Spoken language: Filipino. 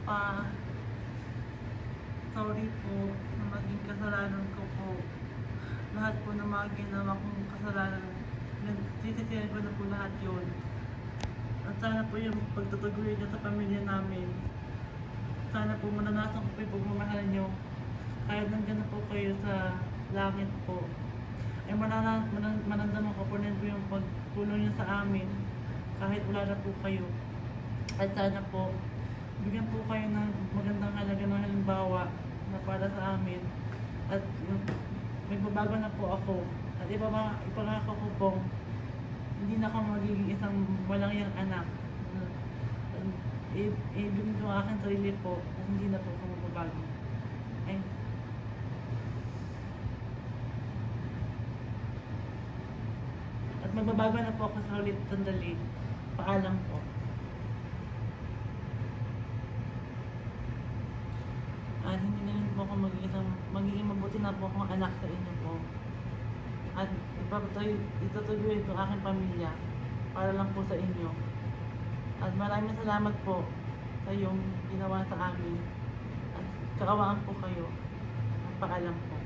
Ah, sorry po na maging kasalanan ko po. Lahat po ng mga ginawa kong kasalanan, sisisihan ko na po lahat yun. At sana po yung pagtutuguin niyo sa pamilya namin. Sana po mananasan ko po yung pagmamahal niyo. Kahit nandiyan na po kayo sa langit po. Ay manandaman ko po rin po yung pagtulong niyo sa amin. Kahit wala na po kayo. At sana po, bigyan po kayo ng magandang halaga ng halimbawa na para sa amin. At magbabago na po ako. At ipangako ko po, hindi na ako magiging isang walang yang anak. Ibigin ko ang aking sarili po at hindi na po ako magbabago. Ay. At magbabago na po ako sa ulit sandali. Paalam po. At hindi na rin po ako magiging mabuti na po akong anak sa inyo po. At itutuloy ko ang aking pamilya para lang po sa inyo. At maraming salamat po sa iyong ginawa sa amin. At kaawaan po kayo. Paalam po.